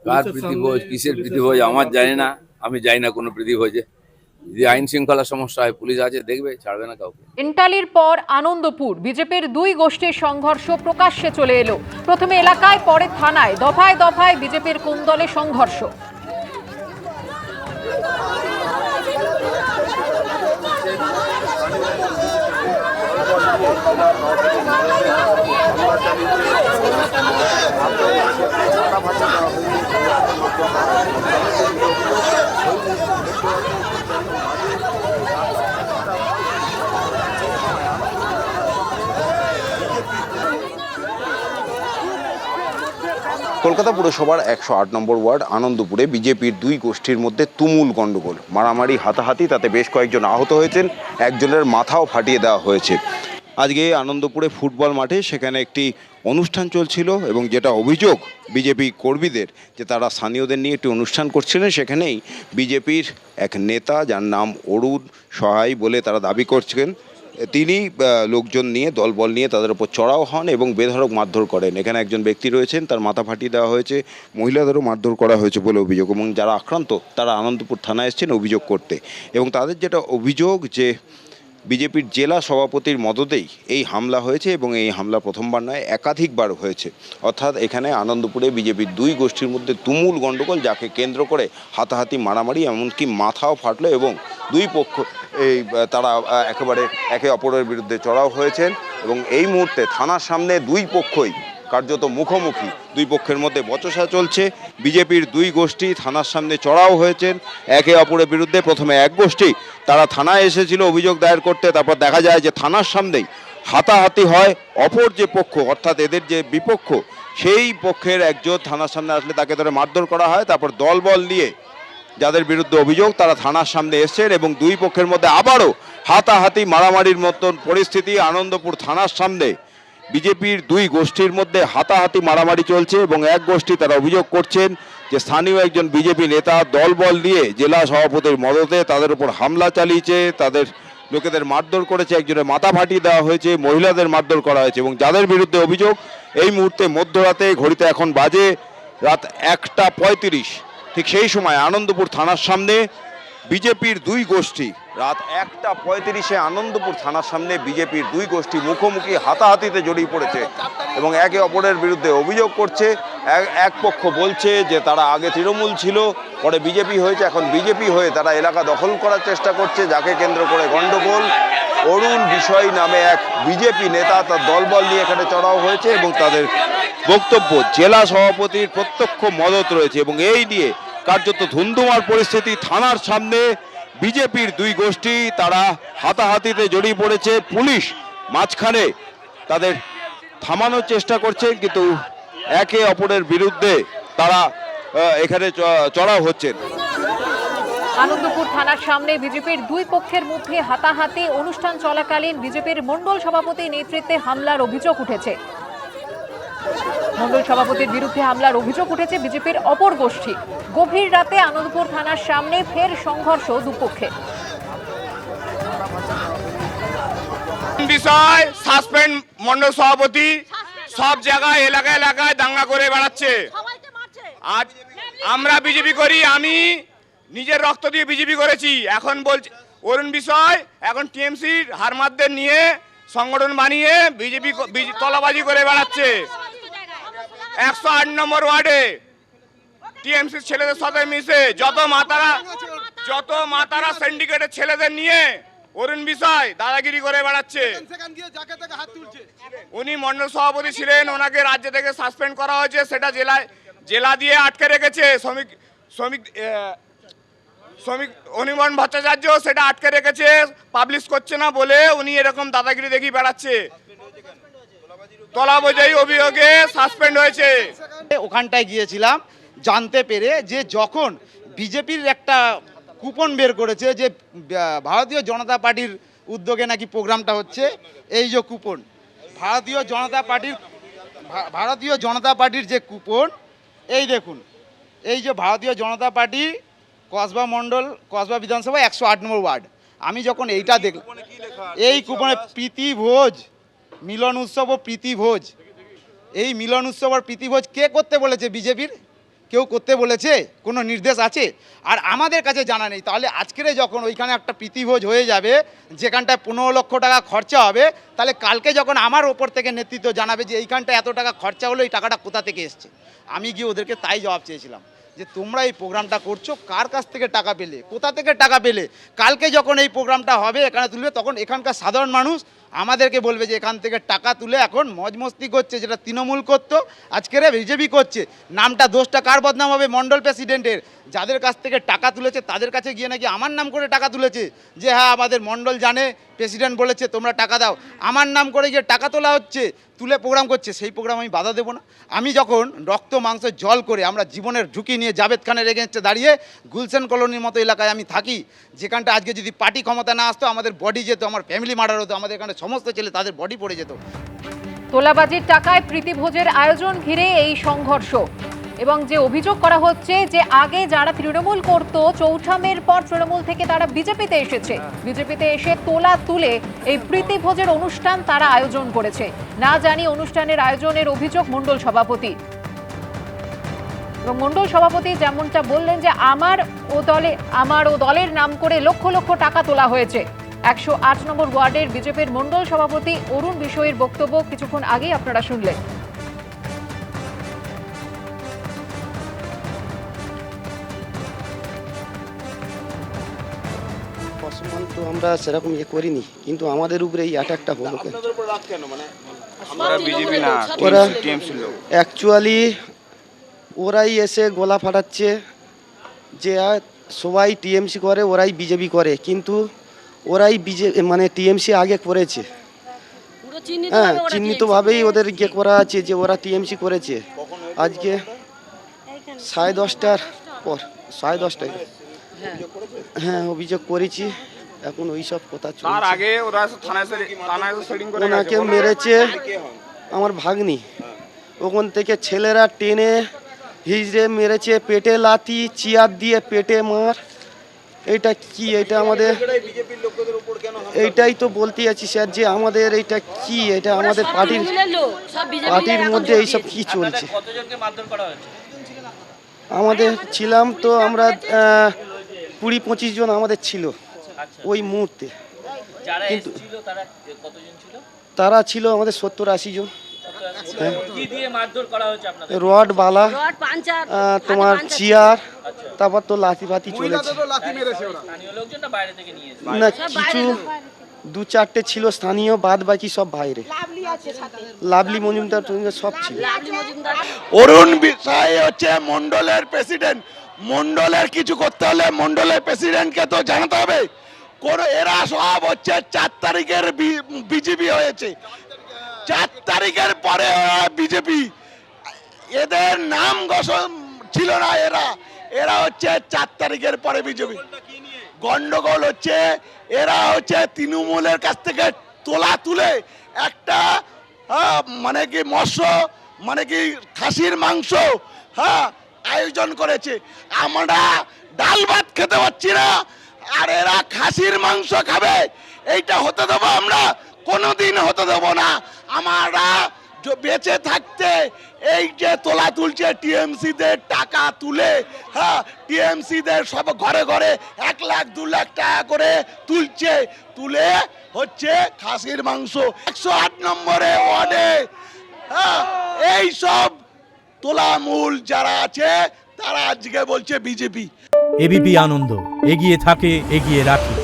কার প্রীতিভোজ, কিসের প্রীতিভোজ আমার জানি না, আমি যাই না কোনো প্রীতিভোজে। যদি আইন শৃঙ্খলা সমস্যা হয়, পুলিশ আছে, দেখবে, ছাড়বে না কাউকে। এন্টালির পর আনন্দপুর, বিজেপির দুই গোষ্ঠীর সংঘর্ষ প্রকাশ্যে চলে এলো। প্রথমে এলাকায়, পরে থানায়, দফায় দফায় বিজেপির কোন দলে সংঘর্ষ। কলকাতা পুরসভার 108 নম্বর ওয়ার্ড আনন্দপুরে বিজেপির দুই গোষ্ঠীর মধ্যে তুমুল গণ্ডগোল, মারামারি, হাতাহাতি, তাতে বেশ কয়েকজন আহত হয়েছেন, একজনের মাথাও ফাটিয়ে দেওয়া হয়েছে। আজকে আনন্দপুরে ফুটবল মাঠে সেখানে একটি অনুষ্ঠান চলছিল এবং যেটা অভিযোগ বিজেপি কর্মীদের যে তারা স্থানীয়দের নিয়ে একটি অনুষ্ঠান করছিলেন, সেখানেই বিজেপির এক নেতা যার নাম অরুণ সহায় বলে তারা দাবি করছেন, তিনি লোকজন নিয়ে দলবল নিয়ে তাদের উপর চড়াও হন এবং বেধড়ক মারধর করেন। এখানে একজন ব্যক্তি রয়েছেন, তার মাথা ফাটিয়ে দেওয়া হয়েছে, মহিলাদেরও মারধর করা হয়েছে বলে অভিযোগ, এবং যারা আক্রান্ত তারা আনন্দপুর থানায় এসেছেন অভিযোগ করতে। এবং তাদের যেটা অভিযোগ যে বিজেপির জেলা সভাপতির মদতেই এই হামলা হয়েছে এবং এই হামলা প্রথমবার নয়, একাধিকবার হয়েছে। অর্থাৎ এখানে আনন্দপুরে বিজেপির দুই গোষ্ঠীর মধ্যে তুমুল গণ্ডগোল, যাকে কেন্দ্র করে হাতাহাতি, মারামারি, এমনকি মাথাও ফাটলো এবং দুই পক্ষ তারা একেবারে একে অপরের বিরুদ্ধে চড়াও হয়েছেন। এবং এই মুহূর্তে থানার সামনে দুই পক্ষই কার্যত মুখোমুখি, দুই পক্ষের মধ্যে বচসা চলছে। বিজেপির দুই গোষ্ঠী থানার সামনে চড়াও হয়েছেন একে অপরের বিরুদ্ধে। প্রথমে এক গোষ্ঠী তারা থানায় এসেছিল অভিযোগ দায়ের করতে, তারপর দেখা যায় যে থানার সামনেই হাতাহাতি হয়। অপর যে পক্ষ, অর্থাৎ এদের যে বিপক্ষ, সেই পক্ষের একজন থানার সামনে আসলে তাকে ধরে মারধর করা হয়। তারপর দলবল নিয়ে যাদের বিরুদ্ধে অভিযোগ তারা থানার সামনে এসছেন এবং দুই পক্ষের মধ্যে আবারও হাতাহাতি, মারামারির মতন পরিস্থিতি। আনন্দপুর থানার সামনে বিজেপির দুই গোষ্ঠীর মধ্যে হাতাহাতি, মারামারি চলছে এবং এক গোষ্ঠী তারা অভিযোগ করছেন যে স্থানীয় একজন বিজেপি নেতা দলবল নিয়ে জেলা সভাপতির মদতে তাদের উপর হামলা চালিয়েছে, তাদের লোকেদের মারধর করেছে, একজনের মাথা ফাটিয়ে দেওয়া হয়েছে, মহিলাদের মারধর করা হয়েছে। এবং যাদের বিরুদ্ধে অভিযোগ, এই মুহূর্তে মধ্যরাতে, ঘড়িতে এখন বাজে রাত 1:35, ঠিক সেই সময় আনন্দপুর থানার সামনে বিজেপির দুই গোষ্ঠী, রাত 1:35 আনন্দপুর থানার সামনে বিজেপির দুই গোষ্ঠী মুখোমুখি হাতাহাতিতে জড়িয়ে পড়েছে এবং একে অপরের বিরুদ্ধে অভিযোগ করছে। এক পক্ষ বলছে যে তারা আগে তৃণমূল ছিল, পরে বিজেপি হয়েছে, এখন বিজেপি হয়ে তারা এলাকা দখল করার চেষ্টা করছে, যাকে কেন্দ্র করে গণ্ডগোল। অরুণ বিষয় নামে এক বিজেপি নেতা, তার দলবল নিয়ে এখানে চড়াও হয়েছে এবং তাদের বক্তব্য জেলা সভাপতির প্রত্যক্ষ মদত রয়েছে এবং এই নিয়ে কার্যত ধুন্ধুমার পরিস্থিতি। থানার সামনে বিজেপির দুই গোষ্ঠী তারা হাতাহাতিতে জড়িয়ে পড়েছে, পুলিশ মাঝখানে তাদের থামানোর চেষ্টা করছে, কিন্তু একে অপরের বিরুদ্ধে তারা এখানে চড়াও হচ্ছেন। আনন্দপুর থানার সামনে বিজেপির দুই পক্ষের মধ্যে হাতাহাতি, অনুষ্ঠান চলাকালীন বিজেপির মণ্ডল সভাপতির নেতৃত্বে হামলার অভিযোগ উঠেছে। মণ্ডল সভাপতির বিরুদ্ধে হামলার অভিযোগ উঠেছে বিজেপির অপর গোষ্ঠী। গভীর রাতে আনন্দপুর থানার সামনে ফের সংঘর্ষ দুপক্ষে। বিষয় সাসপেন্ড মণ্ডল সভাপতি সব জায়গায় এলাকায় এলাকায় দাঙ্গা করে বেড়াচ্ছে। আজ আমরা বিজেপি করি, আমি নিজের রক্ত দিয়ে বিজেপি করেছি, এখন বলছে অরুণ বিষয় এখন টিএমসির হারমাদদের নিয়ে সংগঠন বানিয়ে বিজেপি তলাবাজি করে বেড়াচ্ছে। 108 নম্বর ওয়ার্ডে টিএমসির ছেলেদের সাথে মিশে যত মাতারা সিন্ডিকেটের ছেলেদের নিয়ে অরুণ বিষয় দাদাগিরি করে বেড়াচ্ছে। উনি মণ্ডল সভাপতি ছিলেন, ওনাকে রাজ্য থেকে সাসপেন্ড করা হয়েছে, সেটা জেলা দিয়ে আটকে রেখেছে। শ্রমিক অনির্বাণ ভট্টাচার্য সেটা আটকে রেখেছে, পাবলিশ করছে না বলে উনি এরকম দাদাগিরি দেখি বেড়াচ্ছে। তলাবাজি অভিযোগে সাসপেন্ড হয়েছে। ওখানটায় গিয়েছিলাম জানতে পেরে যে যখন বিজেপির একটা কুপন বের করেছে যে ভারতীয় জনতা পার্টির উদ্যোগে নাকি প্রোগ্রামটা হচ্ছে, এই যে কুপন ভারতীয় জনতা পার্টির যে কুপন, এই দেখুন, এই যে ভারতীয় জনতা পার্টি কসবা বিধানসভা 108 নম্বর ওয়ার্ড। আমি যখন এইটা দেখলাম, এই কুপনে প্রীতি ভোজ, মিলন উৎসব ও প্রীতি ভোজ, এই মিলন উৎসব আর প্রীতি ভোজ কে করতে বলেছে? বিজেপির কেউ করতে বলেছে? কোনো নির্দেশ আছে? আর আমাদের কাছে জানা নেই। তাহলে আজকেরে যখন ওইখানে একটা প্রীতিভোজ হয়ে যাবে, যেখানটায় 15 লক্ষ টাকা খরচা হবে, তাহলে কালকে যখন আমার ওপর থেকে নেতৃত্ব জানাবে যে এইখানটা এত টাকা খরচা হলো, এই টাকাটা কোথা থেকে এসছে, আমি গিয়ে ওদেরকে তাই জবাব চেয়েছিলাম যে তোমরা এই প্রোগ্রামটা করছো, কার কাছ থেকে টাকা পেলে, কোথা থেকে টাকা পেলে? কালকে যখন এই প্রোগ্রামটা হবে, এখানে তুলবে, তখন এখানকার সাধারণ মানুষ আমাদেরকে বলবে যে এখান থেকে টাকা তুলে এখন মজমস্তি করছে, যেটা তৃণমূল করতো আজকের বিজেপি করছে। নামটা দোষটা কার বদনাম হবে? মণ্ডল প্রেসিডেন্টের। যাদের কাছ থেকে টাকা তুলেছে তাদের কাছে গিয়ে নাকি আমার নাম করে টাকা তুলেছে, যে হ্যাঁ আমাদের মণ্ডল জানে, প্রেসিডেন্ট বলেছে তোমরা টাকা দাও। আমার নাম করে গিয়ে টাকা তোলা হচ্ছে, তুলে প্রোগ্রাম করছে। সেই প্রোগ্রাম আমি বাধা দেবো না। আমি যখন রক্ত মাংস জল করে আমরা জীবনের ঝুঁকি নিয়ে জাভেদ খানের এগেনস্টে দাঁড়িয়ে গুলশান কলোনির মতো এলাকায় আমি থাকি, যেখানটা আজকে যদি পার্টি ক্ষমতা না আসতো, আমাদের বডি যেত, আমার ফ্যামিলি মার্ডার হতো, আমাদের এখানে সমস্ত ছেলে তাদের বডি পড়ে যেত। তোলাবাজির টাকায় প্রীতিভোজের আয়োজন ঘিরে এই সংঘর্ষ, এবং যে অভিযোগ করা হচ্ছে যে আগে যারা তৃণমূল করত, চৌঠামের পর তৃণমূল থেকে তারা বিজেপিতে এসেছে, বিজেপিতে এসে তোলা তুলে এই প্রীতিভোজের অনুষ্ঠান তারা আয়োজন করেছে। না জানি অনুষ্ঠানের আয়োজনের অভিযোগ মণ্ডল সভাপতি, এবং মণ্ডল সভাপতি যেমনটা বললেন যে আমার ও দলের নাম করে লক্ষ লক্ষ টাকা তোলা হয়েছে। 108 নম্বর ওয়ার্ডের বিজেপির মণ্ডল সভাপতি অরুণ বিষয়ের বক্তব্য কিছুক্ষণ আগেই আপনারা শুনলেন। অসম্মান তো আমরা সেরকম করিনি, কিন্তু আমাদের উপরে এই অ্যাটাকটা হলো কেন? ওরা অ্যাকচুয়ালি ওরাই এসে গলা ফাটাচ্ছে যে সবাই টিএমসি করে, ওরাই বিজেপি করে, কিন্তু ওরাই মানে টিএমসি আগে করেছে। হ্যাঁ, চিহ্নিতভাবেই ওদের করা আছে যে ওরা টিএমসি করেছে। আজকে 10:30টার পর, 10:30টায় হ্যাঁ অভিযোগ করেছি। এখন ওই সব কথা চলছে। তার আগে ওরা থানায় সেটিং করে ওনাকে মেরেছে আমার ভাগ্নি, ওখান থেকে ছেলেরা টেনে হিজড়ে মেরেছে, পেটে লাথি, চেয়ার দিয়ে পেটে মার। এইটা কি? এটা আমাদের, এইটাই তো বলতে আছি স্যার, যে আমাদের এইটা কি? এটা আমাদের পার্টির মধ্যে এইসব কি চলছে? আমাদের ছিলাম তো আমরা 20-25 জন আমাদের ছিল ওই মুহূর্তে, কিন্তু তারা ছিল আমাদের 70-80 জন। রড বালা, তোমার চেয়ার, তারপর তো লাঠি ফাতি চলেছে না, কিছু 2-4টে ছিল স্থানীয়, বাদ বাকি সব বাইরে। লাভলি মজুমদার সব ছিল। অরুণ বিষয় হচ্ছে মন্ডলের প্রেসিডেন্ট। মন্ডলের কিছু করতে হলে মন্ডলের প্রেসিডেন্টকে তো জানাতে হবে। এরা সব হচ্ছে 4 তারিখের বিজেপি হয়েছে, 4 তারিখের পরে বিজেপি। এদের নাম ছিল না, এরা হচ্ছে 4 তারিখের পরে বিজেপি। গন্ডগোল হচ্ছে এরা হচ্ছে তৃণমূলের কাছ থেকে তোলা তুলে একটা মানে কি মৎস্য, মানে কি খাসির মাংস আয়োজন করেছে। আমরা ডাল ভাত খেতে পাচ্ছি না, আর এরা খাসির মাংস খাবে। এইটা হতে দেবো আমরা? কোনোদিন হতে দেবো না। আমরা বেঁচে থাকতে এই যে তোলা তুলছে টিএমসি দের টাকা তুলে, টিএমসি দের সব ঘরে ঘরে 1 লাখ 2 লাখ টাকা করে তুলছে, তুলে হচ্ছে খাসির মাংস। 108 নম্বরে ওয়ার্ডে এই সব তোলামূল যারা আছে তারা আজকে বলছে বিজেপি। এবিপি আনন্দ, এগিয়ে থাকে, এগিয়ে রাখে।